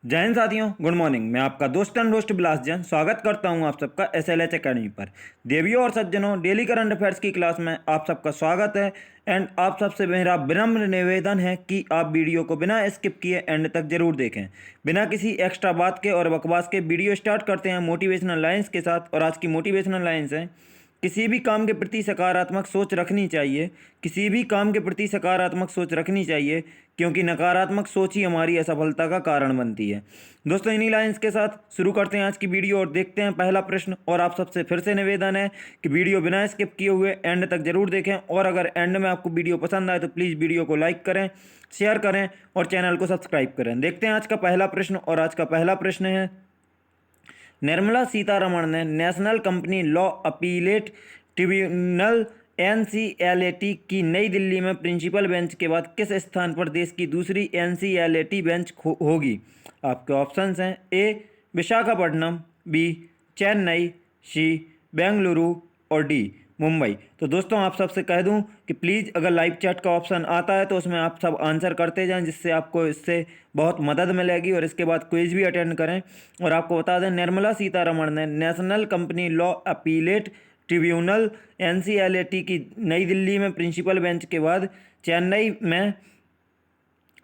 जय हिंद साथियों, good morning. मैं आपका दोस्त एंड होस्ट बिलास जैन स्वागत करता हूं आप सबका SLH अकेडमी पर। देवियों और सज्जनों, डेली करंट अफेयर्स की क्लास में आप सबका स्वागत है। एंड आप सबसे मेरा विनम्र निवेदन है कि आप वीडियो को बिना स्किप किए एंड तक जरूर देखें। बिना किसी एक्स्ट्रा बात के और बकवास के वीडियो स्टार्ट करते हैं मोटिवेशनल लाइन्स के साथ। और आज की मोटिवेशनल लाइन्स है, किसी भी काम के प्रति सकारात्मक सोच रखनी चाहिए। किसी भी काम के प्रति सकारात्मक सोच रखनी चाहिए, क्योंकि नकारात्मक सोच ही हमारी असफलता का कारण बनती है। दोस्तों, इन्हीं लाइंस के साथ शुरू करते हैं आज की वीडियो और देखते हैं पहला प्रश्न। और आप सबसे फिर से निवेदन है कि वीडियो बिना स्किप किए हुए एंड तक जरूर देखें। और अगर एंड में आपको वीडियो पसंद आए तो प्लीज़ वीडियो को लाइक करें, शेयर करें और चैनल को सब्सक्राइब करें। देखते हैं आज का पहला प्रश्न। और आज का पहला प्रश्न है, निर्मला सीतारमण ने national company law appellate tribunal NCLAT की नई दिल्ली में प्रिंसिपल बेंच के बाद किस स्थान पर देश की दूसरी NCLAT बेंच होगी? आपके ऑप्शंस हैं ए विशाखापट्टनम, बी चेन्नई, सी बेंगलुरु और डी मुंबई। तो दोस्तों, आप सबसे कह दूं कि प्लीज़ अगर लाइव चैट का ऑप्शन आता है तो उसमें आप सब आंसर करते जाएं, जिससे आपको इससे बहुत मदद मिलेगी। और इसके बाद क्विज भी अटेंड करें। और आपको बता दें, निर्मला सीतारमण ने national company law appellate tribunal NCLAT की नई दिल्ली में प्रिंसिपल बेंच के बाद चेन्नई में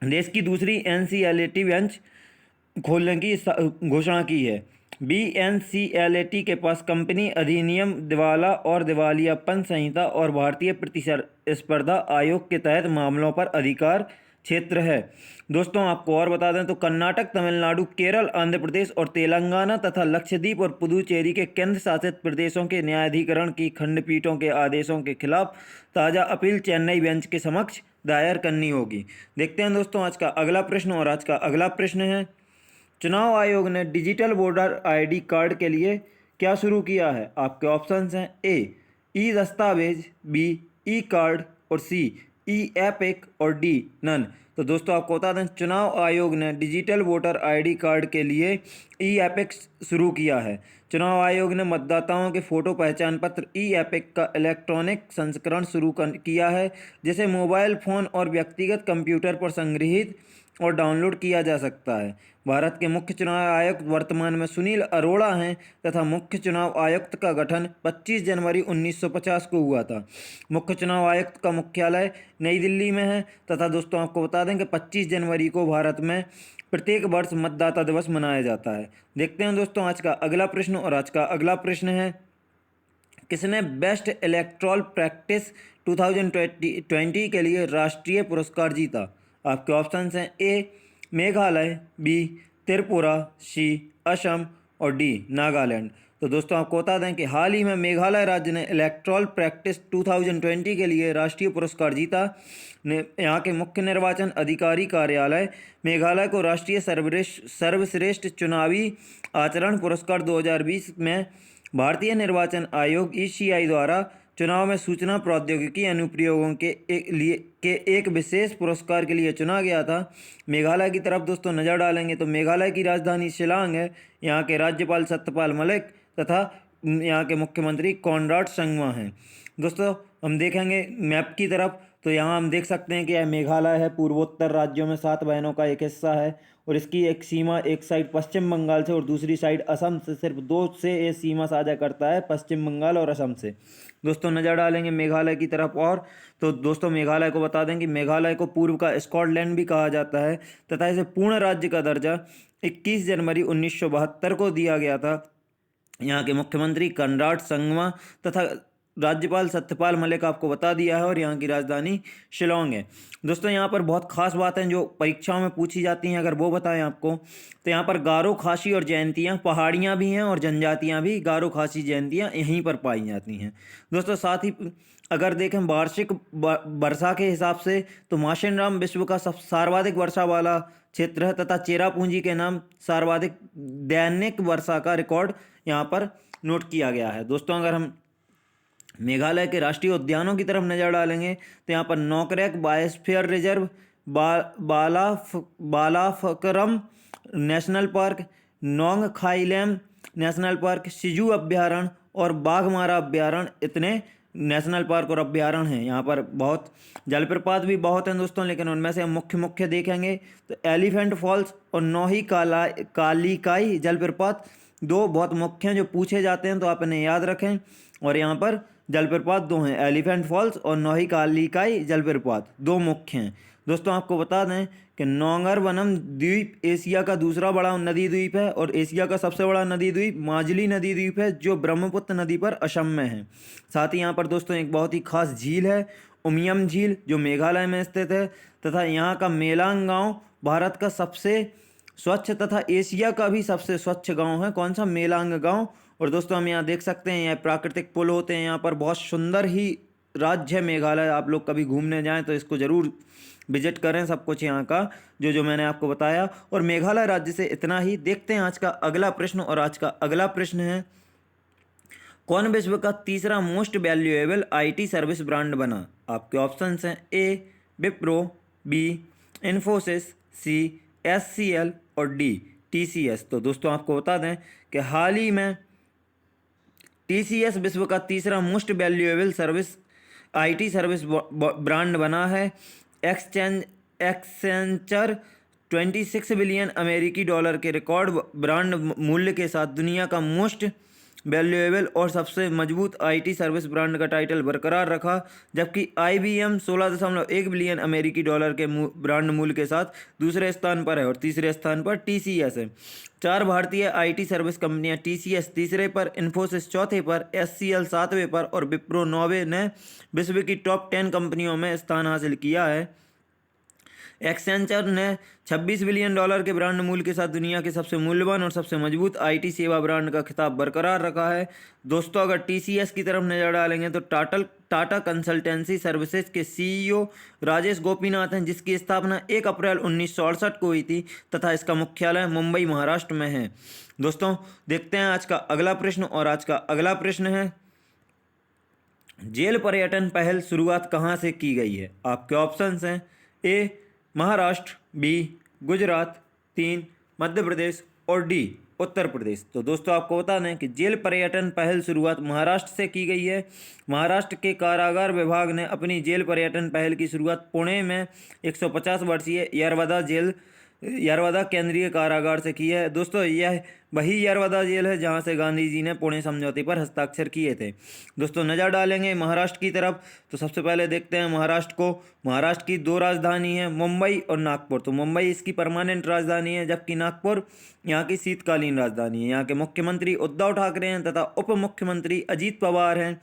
देश की दूसरी NCLAT बेंच खोलने की घोषणा की है। BNCLAT के पास कंपनी अधिनियम, दिवाला और दिवालियापन संहिता और भारतीय प्रतिस्पर्धा आयोग के तहत मामलों पर अधिकार क्षेत्र है। दोस्तों, आपको और बता दें तो कर्नाटक, तमिलनाडु, केरल, आंध्र प्रदेश और तेलंगाना तथा लक्षद्वीप और पुदुचेरी के केंद्र शासित प्रदेशों के न्यायाधिकरण की खंडपीठों के आदेशों के खिलाफ ताज़ा अपील चेन्नई बेंच के समक्ष दायर करनी होगी। देखते हैं दोस्तों आज का अगला प्रश्न। और आज का अगला प्रश्न है, चुनाव आयोग ने डिजिटल वोटर ID कार्ड के लिए क्या शुरू किया है? आपके ऑप्शंस हैं ई दस्तावेज, बी ई कार्ड और सी ई एपिक और डी नन। तो दोस्तों, आपको बता दें, चुनाव आयोग ने डिजिटल वोटर ID कार्ड के लिए ई एपिक शुरू किया है। चुनाव आयोग ने मतदाताओं के फोटो पहचान पत्र ई एपिक का इलेक्ट्रॉनिक संस्करण शुरू किया है, जिसे मोबाइल फ़ोन और व्यक्तिगत कंप्यूटर पर संग्रहीत और डाउनलोड किया जा सकता है। भारत के मुख्य चुनाव आयुक्त वर्तमान में सुनील अरोड़ा हैं तथा मुख्य चुनाव आयुक्त का गठन 25 जनवरी 1950 को हुआ था। मुख्य चुनाव आयुक्त का मुख्यालय नई दिल्ली में है। तथा दोस्तों, आपको बता दें कि 25 जनवरी को भारत में प्रत्येक वर्ष मतदाता दिवस मनाया जाता है। देखते हैं दोस्तों आज का अगला प्रश्न। और आज का अगला प्रश्न है, किसने बेस्ट इलेक्टोरल प्रैक्टिस 2020 के लिए राष्ट्रीय पुरस्कार जीता? आपके ऑप्शंस हैं ए मेघालय, बी त्रिपुरा, सी असम और डी नागालैंड। तो दोस्तों, आपको बता दें कि हाल ही में मेघालय राज्य ने इलेक्टोरल प्रैक्टिस 2020 के लिए राष्ट्रीय पुरस्कार जीता। यहाँ के मुख्य निर्वाचन अधिकारी कार्यालय मेघालय को राष्ट्रीय सर्वश्रेष्ठ चुनावी आचरण पुरस्कार 2020 में भारतीय निर्वाचन आयोग ECI द्वारा चुनाव में सूचना प्रौद्योगिकी अनुप्रयोगों के एक विशेष पुरस्कार के लिए चुना गया था। मेघालय की तरफ दोस्तों नज़र डालेंगे तो मेघालय की राजधानी शिलांग है। यहाँ के राज्यपाल सत्यपाल मलिक तथा यहाँ के मुख्यमंत्री कॉनराड संगमा हैं। दोस्तों, हम देखेंगे मैप की तरफ तो यहाँ हम देख सकते हैं कि यह मेघालय है, पूर्वोत्तर राज्यों में 7 बहनों का एक हिस्सा है। और इसकी एक सीमा एक साइड पश्चिम बंगाल से और दूसरी साइड असम से, सिर्फ 2 से ये सीमा साझा करता है, पश्चिम बंगाल और असम से। दोस्तों, नज़र डालेंगे मेघालय की तरफ। और तो दोस्तों, मेघालय को बता दें कि मेघालय को पूर्व का स्कॉटलैंड भी कहा जाता है तथा इसे पूर्ण राज्य का दर्जा 21 जनवरी 1972 को दिया गया था। यहाँ के मुख्यमंत्री कॉनराड संगमा तथा राज्यपाल सत्यपाल मलिक आपको बता दिया है। और यहाँ की राजधानी शिलोंग है। दोस्तों, यहाँ पर बहुत खास बातें जो परीक्षाओं में पूछी जाती हैं, अगर वो बताएं आपको तो यहाँ पर गारो, खासी और जयंतियाँ, पहाड़ियाँ भी हैं और जनजातियाँ भी, गारो, खासी, जयंतियाँ यहीं पर पाई जाती हैं। दोस्तों, साथ ही अगर देखें वार्षिक वर्षा के हिसाब से तो माशिनराम विश्व का सब सर्वाधिक वर्षा वाला क्षेत्र है तथा चेरापूंजी के नाम सर्वाधिक दैनिक वर्षा का रिकॉर्ड यहाँ पर नोट किया गया है। दोस्तों, अगर हम मेघालय के राष्ट्रीय उद्यानों की तरफ नज़र डालेंगे तो यहाँ पर Nokrek biosphere reserve, Balpakram national park, Nongkhyllem national park, Siju अभ्यारण्य और बाघमारा अभ्यारण्य इतने नेशनल पार्क और अभ्यारण्य हैं। यहाँ पर बहुत जलप्रपात भी बहुत हैं दोस्तों, लेकिन उनमें से हम मुख्य मुख्य देखेंगे तो एलिफेंट फॉल्स और नौही कालिकाई जलप्रपात दो बहुत मुख्य हैं जो पूछे जाते हैं, तो आप इन्हें याद रखें। और यहाँ पर जलप्रपात दो हैं, एलिफेंट फॉल्स और नौही कालिकाई जलप्रपात दो मुख्य हैं। दोस्तों आपको बता दें कि नौंगरवनम द्वीप एशिया का दूसरा बड़ा नदी द्वीप है और एशिया का सबसे बड़ा नदी द्वीप माजुली नदी द्वीप है जो ब्रह्मपुत्र नदी पर असम में है। साथ ही यहाँ पर दोस्तों एक बहुत ही खास झील है उमियम झील जो मेघालय में स्थित है, तथा यहाँ का मेलांग गांव भारत का सबसे स्वच्छ तथा एशिया का भी सबसे स्वच्छ गांव है। कौन सा? मेलांग गांव। और दोस्तों हम यहाँ देख सकते हैं, यह प्राकृतिक पुल होते हैं, यहाँ पर बहुत सुंदर ही राज्य है मेघालय। आप लोग कभी घूमने जाएं तो इसको ज़रूर विजिट करें, सब कुछ यहाँ का जो मैंने आपको बताया। और मेघालय राज्य से इतना ही। देखते हैं आज का अगला प्रश्न, और आज का अगला प्रश्न है, कौन विश्व का तीसरा most valuable IT service brand बना? आपके ऑप्शंस हैं ए विप्रो, बी इन्फोसिस, सी एचसीएल और डी टीसीएस। तो दोस्तों आपको बता दें कि हाल ही में टीसीएस विश्व का तीसरा most valuable service IT service brand बना है। एक्सेंचर 26 बिलियन अमेरिकी डॉलर के रिकॉर्ड ब्रांड मूल्य के साथ दुनिया का मोस्ट वैल्यूएबल और सबसे मजबूत आईटी सर्विस ब्रांड का टाइटल बरकरार रखा, जबकि आईबीएम 16.1 बिलियन अमेरिकी डॉलर के ब्रांड मूल्य के साथ दूसरे स्थान पर है और तीसरे स्थान पर टीसीएस है। 4 भारतीय आईटी सर्विस कंपनियां टीसीएस तीसरे पर, इन्फोसिस चौथे पर, एचसीएल 7वें पर और विप्रो 9वें ने विश्व की टॉप 10 कंपनियों में स्थान हासिल किया है। एक्सेंचर ने 26 बिलियन डॉलर के ब्रांड मूल्य के साथ दुनिया के सबसे मूल्यवान और सबसे मजबूत आईटी सेवा ब्रांड का खिताब बरकरार रखा है। दोस्तों अगर टीसीएस की तरफ नज़र डालेंगे तो टाटा कंसल्टेंसी सर्विसेज के सीईओ राजेश गोपीनाथ हैं, जिसकी स्थापना 1 अप्रैल 1968 को हुई थी तथा इसका मुख्यालय मुंबई महाराष्ट्र में है। दोस्तों देखते हैं आज का अगला प्रश्न, और आज का अगला प्रश्न है, जेल पर्यटन पहल शुरुआत कहाँ से की गई है? आपके ऑप्शंस हैं ए महाराष्ट्र, बी गुजरात, 3 मध्य प्रदेश और डी उत्तर प्रदेश। तो दोस्तों आपको बता दें कि जेल पर्यटन पहल शुरुआत महाराष्ट्र से की गई है। महाराष्ट्र के कारागार विभाग ने अपनी जेल पर्यटन पहल की शुरुआत पुणे में 150 वर्षीय यरवदा केंद्रीय कारागार से की है। दोस्तों यह वही यरवदा जेल है जहां से गांधी जी ने पुणे समझौते पर हस्ताक्षर किए थे। दोस्तों नज़र डालेंगे महाराष्ट्र की तरफ तो सबसे पहले देखते हैं महाराष्ट्र को। महाराष्ट्र की 2 राजधानी है, मुंबई और नागपुर। तो मुंबई इसकी परमानेंट राजधानी है, जबकि नागपुर यहाँ की शीतकालीन राजधानी है। यहाँ के मुख्यमंत्री उद्धव ठाकरे हैं तथा उप मुख्यमंत्री अजीत पवार हैं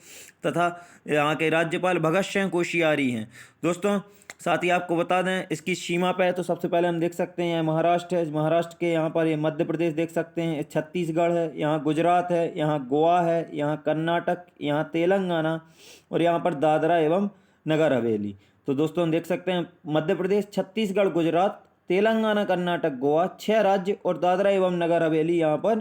तथा यहाँ के राज्यपाल भगत सिंह कोश्यारी हैं। दोस्तों साथ ही आपको बता दें इसकी सीमा पे है, तो सबसे पहले हम देख सकते हैं महाराष्ट्र है। महाराष्ट्र के यहाँ पर ये मध्य प्रदेश देख सकते हैं, छत्तीसगढ़ है, यहाँ गुजरात है, यहाँ गोवा है, यहाँ कर्नाटक, यहाँ तेलंगाना और यहाँ पर दादरा एवं नगर हवेली। तो दोस्तों देख सकते हैं मध्य प्रदेश, छत्तीसगढ़, गुजरात, तेलंगाना, कर्नाटक, गोवा 6 राज्य और दादरा एवं नगर हवेली यहाँ पर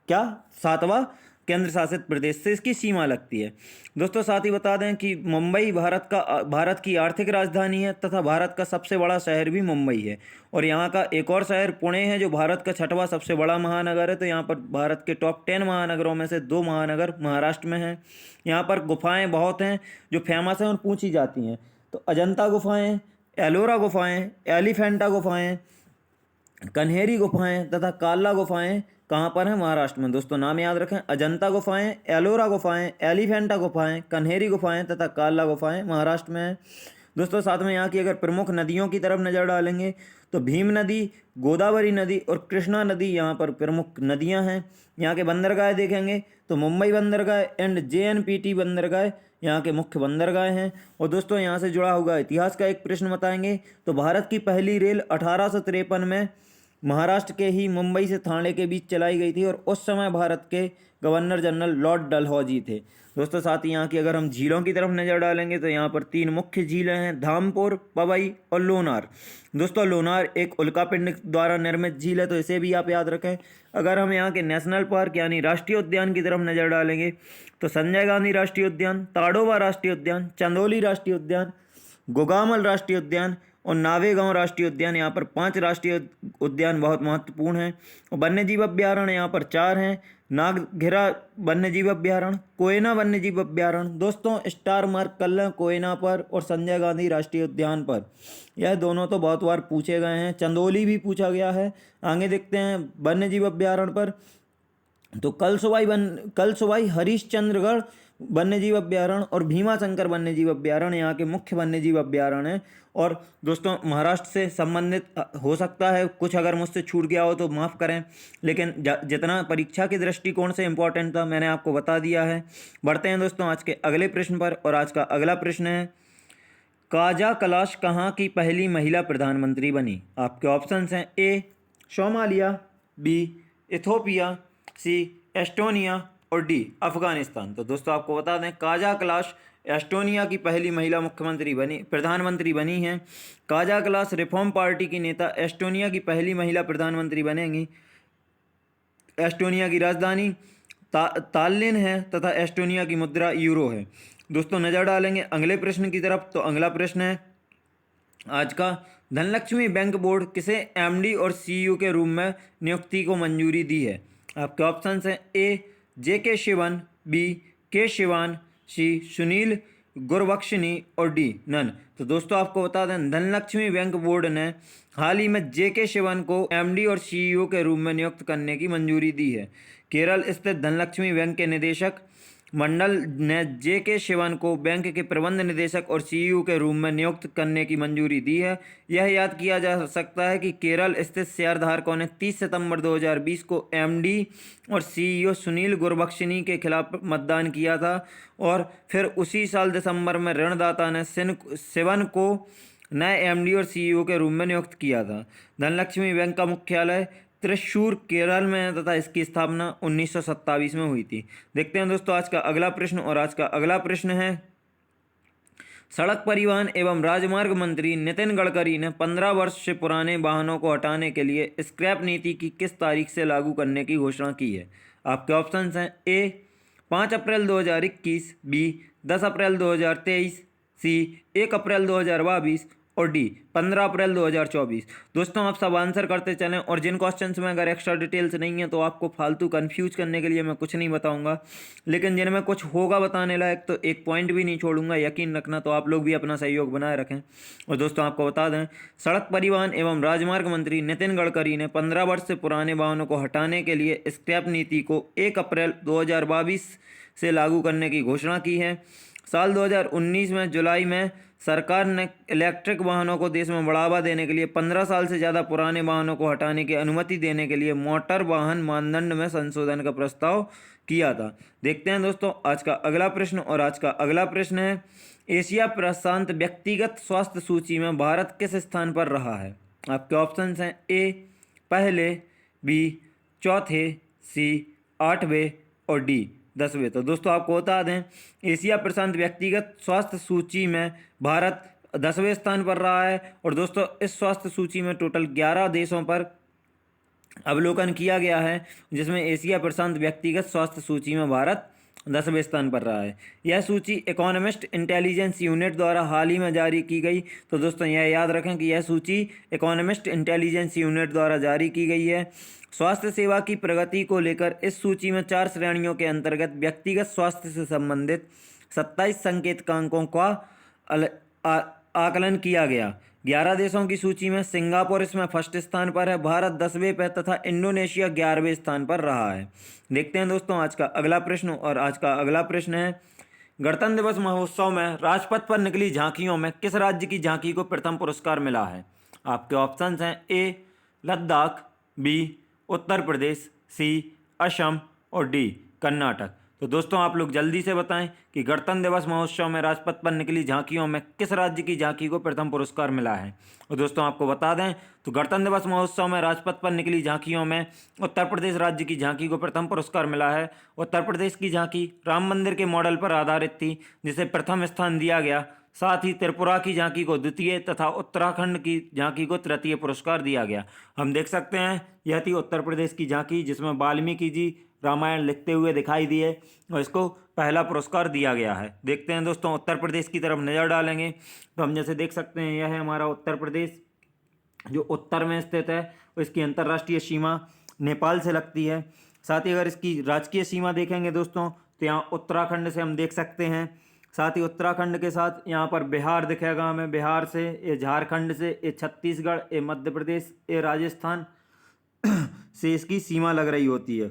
क्या 7वां केंद्र शासित प्रदेश से इसकी सीमा लगती है। दोस्तों साथ ही बता दें कि मुंबई भारत की आर्थिक राजधानी है तथा भारत का सबसे बड़ा शहर भी मुंबई है। और यहाँ का एक और शहर पुणे है जो भारत का 6वां सबसे बड़ा महानगर है। तो यहाँ पर भारत के टॉप 10 महानगरों में से 2 महानगर महाराष्ट्र में हैं। यहाँ पर गुफाएँ बहुत हैं जो फेमस हैं और पूछी जाती हैं। तो अजंता गुफाएँ, एलोरा गुफाएँ, एलिफेंटा गुफाएँ, कन्हेरी गुफाएँ तथा काला गुफाएँ कहाँ पर हैं? महाराष्ट्र में। दोस्तों नाम याद रखें, अजंता गुफाएं, एलोरा गुफाएं, एलिफेंटा गुफाएं, कन्हेरी गुफाएं तथा काला गुफाएं महाराष्ट्र में हैं। दोस्तों साथ में यहाँ की अगर प्रमुख नदियों की तरफ नज़र डालेंगे तो भीम नदी, गोदावरी नदी और कृष्णा नदी यहाँ पर प्रमुख नदियाँ हैं। यहाँ के बंदरगाह देखेंगे तो मुंबई बंदरगाह एंड JNPT बंदरगाह यहाँ के मुख्य बंदरगाह हैं। और दोस्तों यहाँ से जुड़ा हुआ इतिहास का एक प्रश्न बताएंगे तो भारत की पहली रेल 1853 में महाराष्ट्र के ही मुंबई से ठाणे के बीच चलाई गई थी और उस समय भारत के गवर्नर जनरल लॉर्ड डलहौजी थे। दोस्तों साथ ही यहाँ की अगर हम झीलों की तरफ नज़र डालेंगे तो यहाँ पर 3 मुख्य झीलें हैं, धामपुर, पवई और लोनार। दोस्तों लोनार एक उल्कापिंड द्वारा निर्मित झील है, तो इसे भी आप याद रखें। अगर हम यहाँ के नेशनल पार्क यानी राष्ट्रीय उद्यान की तरफ नज़र डालेंगे तो संजय गांधी राष्ट्रीय उद्यान, ताडोबा राष्ट्रीय उद्यान, चंदौली राष्ट्रीय उद्यान, गोगामल राष्ट्रीय उद्यान और नावेगांव राष्ट्रीय उद्यान। यहाँ पर 5 राष्ट्रीय उद्यान बहुत महत्वपूर्ण हैं। और वन्यजीव अभ्यारण्य यहाँ पर 4 हैं। नागघिरा वन्यजीव अभ्यारण्य, कोयना वन्यजीव अभ्यारण्य, दोस्तों स्टार मार्क कर लें कोयना पर और संजय गांधी राष्ट्रीय उद्यान पर। यह दोनों तो बहुत बार पूछे गए हैं। चंदौली भी पूछा गया है। आगे देखते हैं वन्यजीव अभ्यारण्य पर, तो कलसुबाई हरिश्चंद्रगढ़ वन्यजीव अभ्यारण्य और भीमाशंकर वन्यजीव अभ्यारण्य यहाँ के मुख्य वन्यजीव अभ्यारण्य हैं। और दोस्तों महाराष्ट्र से संबंधित हो सकता है, कुछ अगर मुझसे छूट गया हो तो माफ़ करें, लेकिन जितना परीक्षा के दृष्टिकोण से इम्पोर्टेंट था मैंने आपको बता दिया है। बढ़ते हैं दोस्तों आज के अगले प्रश्न पर, और आज का अगला प्रश्न है काजा कलाश कहाँ की पहली महिला प्रधानमंत्री बनी? आपके ऑप्शंस हैं ए सोमालिया, बी इथोपिया, सी एस्टोनिया और डी अफगानिस्तान। तो दोस्तों आपको बता दें काजा कलाश एस्टोनिया की पहली महिला प्रधानमंत्री बनी हैं। काजा कलाश रिफॉर्म पार्टी की नेता एस्टोनिया की पहली महिला प्रधानमंत्री बनेंगी। एस्टोनिया की राजधानी ताल्लिन है तथा एस्टोनिया की मुद्रा यूरो है। दोस्तों नज़र डालेंगे अगले प्रश्न की तरफ, तो अगला प्रश्न है आज का, धनलक्ष्मी बैंक बोर्ड किसे एमडी और सीईओ के रूप में नियुक्ति को मंजूरी दी है? आपके ऑप्शंस हैं ए जेके शिवन, बी के शिवान, सी सुनील गुरबख्शनी और डी नन। तो दोस्तों आपको बता दें धनलक्ष्मी बैंक बोर्ड ने हाल ही में जेके शिवन को एमडी और सीईओ के रूप में नियुक्त करने की मंजूरी दी है। केरल स्थित धनलक्ष्मी बैंक के निदेशक मंडल ने जेके शिवन को बैंक के प्रबंध निदेशक और सीईओ के रूप में नियुक्त करने की मंजूरी दी है। यह याद किया जा सकता है कि केरल स्थित शेयरधारकों ने 30 सितंबर 2020 को एमडी और सीईओ सुनील गुरबख्शनी के खिलाफ मतदान किया था और फिर उसी साल दिसंबर में ऋणदाता ने शिवन को नए एमडी और सीईओ के रूप में नियुक्त किया था। धनलक्ष्मी बैंक का मुख्यालय त्रिशूर केरल में है तथा इसकी स्थापना 1927 में हुई थी। देखते हैं दोस्तों आज का अगला प्रश्न, और आज का अगला प्रश्न है सड़क परिवहन एवं राजमार्ग मंत्री नितिन गडकरी ने 15 वर्ष से पुराने वाहनों को हटाने के लिए स्क्रैप नीति की किस तारीख से लागू करने की घोषणा की है? आपके ऑप्शंस हैं ए 5 अप्रैल 2021, बी 10 अप्रैल 2023, सी 1 अप्रैल 2022 और डी 15 अप्रैल 2024। दोस्तों आप सब आंसर करते चलें, और जिन क्वेश्चंस में अगर एक्स्ट्रा डिटेल्स नहीं है तो आपको फालतू कंफ्यूज करने के लिए मैं कुछ नहीं बताऊंगा, लेकिन जिनमें कुछ होगा बताने लायक तो एक पॉइंट भी नहीं छोड़ूंगा, यकीन रखना। तो आप लोग भी अपना सहयोग बनाए रखें। और दोस्तों आपको बता दें सड़क परिवहन एवं राजमार्ग मंत्री नितिन गडकरी ने 15 वर्ष से पुराने वाहनों को हटाने के लिए स्क्रैप नीति को 1 अप्रैल 2022 से लागू करने की घोषणा की है। साल 2019 में जुलाई में सरकार ने इलेक्ट्रिक वाहनों को देश में बढ़ावा देने के लिए 15 साल से ज़्यादा पुराने वाहनों को हटाने की अनुमति देने के लिए मोटर वाहन मानदंड में संशोधन का प्रस्ताव किया था। देखते हैं दोस्तों आज का अगला प्रश्न, और आज का अगला प्रश्न है एशिया प्रशांत व्यक्तिगत स्वास्थ्य सूची में भारत किस स्थान पर रहा है? आपके ऑप्शंस हैं ए पहले, बी चौथे, सी 8वें और डी 10वें। तो दोस्तों आपको बता दें एशिया प्रशांत व्यक्तिगत स्वास्थ्य सूची में भारत 10वें स्थान पर रहा है। और दोस्तों इस स्वास्थ्य सूची में टोटल 11 देशों पर अवलोकन किया गया है, जिसमें एशिया प्रशांत व्यक्तिगत स्वास्थ्य सूची में भारत 10वें स्थान पर रहा है। यह सूची इकोनॉमिस्ट इंटेलिजेंस यूनिट द्वारा हाल ही में जारी की गई। तो दोस्तों यह याद रखें कि यह सूची इकोनॉमिस्ट इंटेलिजेंस यूनिट द्वारा जारी की गई है। स्वास्थ्य सेवा की प्रगति को लेकर इस सूची में 4 श्रेणियों के अंतर्गत व्यक्तिगत स्वास्थ्य से संबंधित 27 संकेतकांकों का आकलन किया गया। 11 देशों की सूची में सिंगापुर इसमें फर्स्ट स्थान पर है, भारत 10वें पर तथा इंडोनेशिया 11वें स्थान पर रहा है। देखते हैं दोस्तों आज का अगला प्रश्न, और आज का अगला प्रश्न है गणतंत्र दिवस महोत्सव में राजपथ पर निकली झांकियों में किस राज्य की झांकी को प्रथम पुरस्कार मिला है? आपके ऑप्शंस हैं ए लद्दाख, बी उत्तर प्रदेश, सी असम और डी कर्नाटक। तो दोस्तों आप लोग जल्दी से बताएं कि गणतंत्र दिवस महोत्सव में राजपथ पर निकली झांकियों में किस राज्य की झांकी को प्रथम पुरस्कार मिला है? और दोस्तों आपको बता दें तो गणतंत्र दिवस महोत्सव में राजपथ पर निकली झांकियों में उत्तर प्रदेश राज्य की झांकी को प्रथम पुरस्कार मिला है। उत्तर प्रदेश की झांकी राम मंदिर के मॉडल पर आधारित थी, जिसे प्रथम स्थान दिया गया। साथ ही त्रिपुरा की झांकी को द्वितीय तथा उत्तराखंड की झांकी को तृतीय पुरस्कार दिया गया। हम देख सकते हैं यह थी उत्तर प्रदेश की झांकी, जिसमें वाल्मीकि जी रामायण लिखते हुए दिखाई दिए और इसको पहला पुरस्कार दिया गया है। देखते हैं दोस्तों उत्तर प्रदेश की तरफ नज़र डालेंगे तो हम जैसे देख सकते हैं यह है हमारा उत्तर प्रदेश जो उत्तर में स्थित है। इसकी अंतर्राष्ट्रीय सीमा नेपाल से लगती है। साथ ही अगर इसकी राजकीय सीमा देखेंगे दोस्तों तो यहाँ उत्तराखंड से हम देख सकते हैं। साथ ही उत्तराखंड के साथ यहाँ पर बिहार दिखेगा हमें, बिहार से ये झारखंड से ये छत्तीसगढ़ ये मध्य प्रदेश ये राजस्थान से इसकी सीमा लग रही होती है।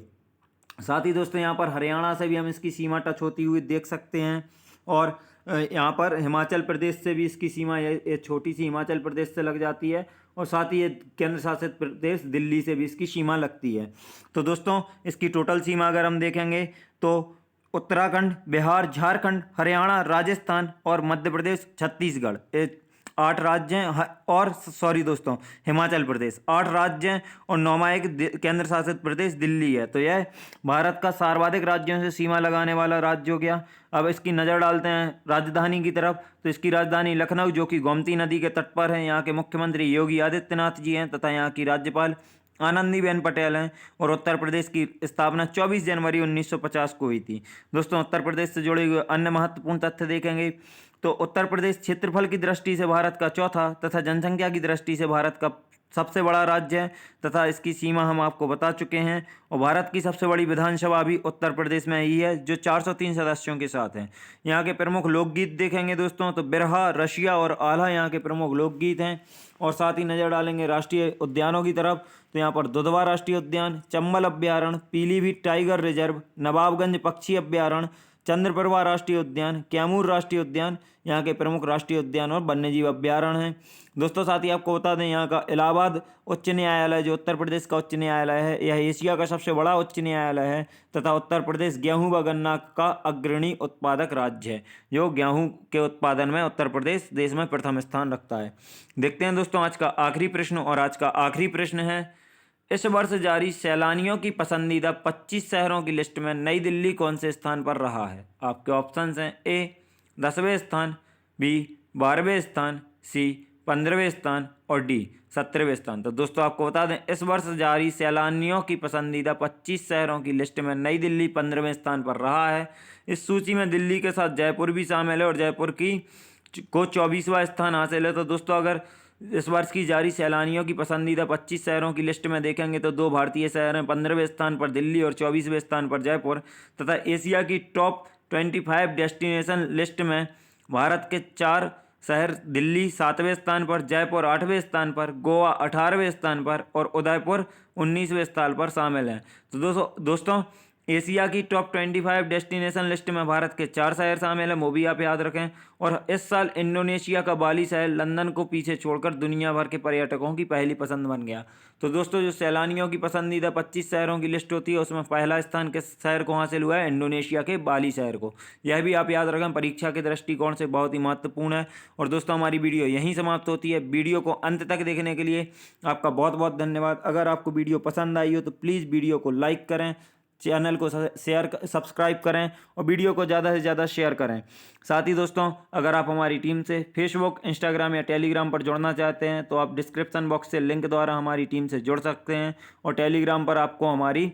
साथ ही दोस्तों यहाँ पर हरियाणा से भी हम इसकी सीमा टच होती हुई देख सकते हैं और यहाँ पर हिमाचल प्रदेश से भी इसकी सीमा ये छोटी सी हिमाचल प्रदेश से लग जाती है और साथ ही ये केंद्र शासित प्रदेश दिल्ली से भी इसकी सीमा लगती है। तो दोस्तों इसकी टोटल सीमा अगर हम देखेंगे तो उत्तराखंड, बिहार, झारखंड, हरियाणा, राजस्थान और मध्य प्रदेश, छत्तीसगढ़ ये 8 राज्य हैं और सॉरी दोस्तों हिमाचल प्रदेश 8 राज्य हैं और 9वां एक केंद्र शासित प्रदेश दिल्ली है। तो यह भारत का सर्वाधिक राज्यों से सीमा लगाने वाला राज्य हो गया। अब इसकी नज़र डालते हैं राजधानी की तरफ तो इसकी राजधानी लखनऊ जो कि गोमती नदी के तट पर है। यहाँ के मुख्यमंत्री योगी आदित्यनाथ जी हैं तथा यहाँ की राज्यपाल आनंदीबेन पटेल हैं और उत्तर प्रदेश की स्थापना 24 जनवरी 1950 को हुई थी। दोस्तों उत्तर प्रदेश से जुड़े हुए अन्य महत्वपूर्ण तथ्य देखेंगे तो उत्तर प्रदेश क्षेत्रफल की दृष्टि से भारत का चौथा तथा जनसंख्या की दृष्टि से भारत का सबसे बड़ा राज्य है तथा इसकी सीमा हम आपको बता चुके हैं। और भारत की सबसे बड़ी विधानसभा भी उत्तर प्रदेश में ही है जो 403 सदस्यों के साथ है। यहाँ के प्रमुख लोकगीत देखेंगे दोस्तों तो बिरहा, रशिया और आल्हा यहाँ के प्रमुख लोकगीत हैं। और साथ ही नज़र डालेंगे राष्ट्रीय उद्यानों की तरफ तो यहाँ पर दुधवा राष्ट्रीय उद्यान, चंबल अभ्यारण्य, पीलीभीत टाइगर रिजर्व, नवाबगंज पक्षी अभ्यारण्य, चंद्रप्रभा राष्ट्रीय उद्यान, कैमूर राष्ट्रीय उद्यान यहाँ के प्रमुख राष्ट्रीय उद्यान और वन्यजीव अभ्यारण्य हैं। दोस्तों साथ ही आपको बता दें यहाँ का इलाहाबाद उच्च न्यायालय जो उत्तर प्रदेश का उच्च न्यायालय है यह एशिया का सबसे बड़ा उच्च न्यायालय है तथा उत्तर प्रदेश गेहूं व गन्ना का अग्रणी उत्पादक राज्य है। जो गेहूं के उत्पादन में उत्तर प्रदेश देश में प्रथम स्थान रखता है। देखते हैं दोस्तों आज का आखिरी प्रश्न और आज का आखिरी प्रश्न है इस वर्ष जारी सैलानियों की पसंदीदा 25 शहरों की लिस्ट में नई दिल्ली कौन से स्थान पर रहा है। आपके ऑप्शंस हैं ए 10वें स्थान, बी 12वें स्थान, सी 15वें स्थान और डी 17वें स्थान। तो दोस्तों आपको बता दें इस वर्ष जारी सैलानियों की पसंदीदा 25 शहरों की लिस्ट में नई दिल्ली 15वें स्थान पर रहा है। इस सूची में दिल्ली के साथ जयपुर भी शामिल है और जयपुर को 24वां स्थान हासिल है। तो दोस्तों अगर इस वर्ष की जारी सैलानियों की पसंदीदा 25 शहरों की लिस्ट में देखेंगे तो 2 भारतीय शहर हैं, 15वें स्थान पर दिल्ली और 24वें स्थान पर जयपुर। तथा एशिया की टॉप 25 डेस्टिनेशन लिस्ट में भारत के 4 शहर दिल्ली 7वें स्थान पर, जयपुर 8वें स्थान पर, गोवा 18वें स्थान पर और उदयपुर 19वें स्थान पर शामिल हैं। तो दोस्तों एशिया की टॉप 25 डेस्टिनेशन लिस्ट में भारत के 4 शहर शामिल हैं, वो भी आप याद रखें। और इस साल इंडोनेशिया का बाली शहर लंदन को पीछे छोड़कर दुनिया भर के पर्यटकों की पहली पसंद बन गया। तो दोस्तों जो सैलानियों की पसंदीदा 25 शहरों की लिस्ट होती है उसमें पहला स्थान किस शहर को हासिल हुआ है, इंडोनेशिया के बाली शहर को। यह भी आप याद रखें, परीक्षा के दृष्टिकोण से बहुत ही महत्वपूर्ण है। और दोस्तों हमारी वीडियो यहीं समाप्त होती है। वीडियो को अंत तक देखने के लिए आपका बहुत बहुत धन्यवाद। अगर आपको वीडियो पसंद आई हो तो प्लीज़ वीडियो को लाइक करें, चैनल को सब्सक्राइब करें और वीडियो को ज़्यादा से ज़्यादा शेयर करें। साथ ही दोस्तों अगर आप हमारी टीम से फेसबुक, इंस्टाग्राम या टेलीग्राम पर जुड़ना चाहते हैं तो आप डिस्क्रिप्शन बॉक्स से लिंक द्वारा हमारी टीम से जुड़ सकते हैं और टेलीग्राम पर आपको हमारी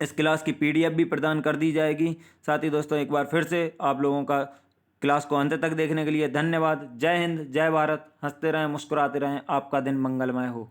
इस क्लास की PDF भी प्रदान कर दी जाएगी। साथ ही दोस्तों एक बार फिर से आप लोगों का क्लास को अंत तक देखने के लिए धन्यवाद। जय हिंद, जय भारत। हंसते रहें, मुस्कुराते रहें। आपका दिन मंगलमय हो।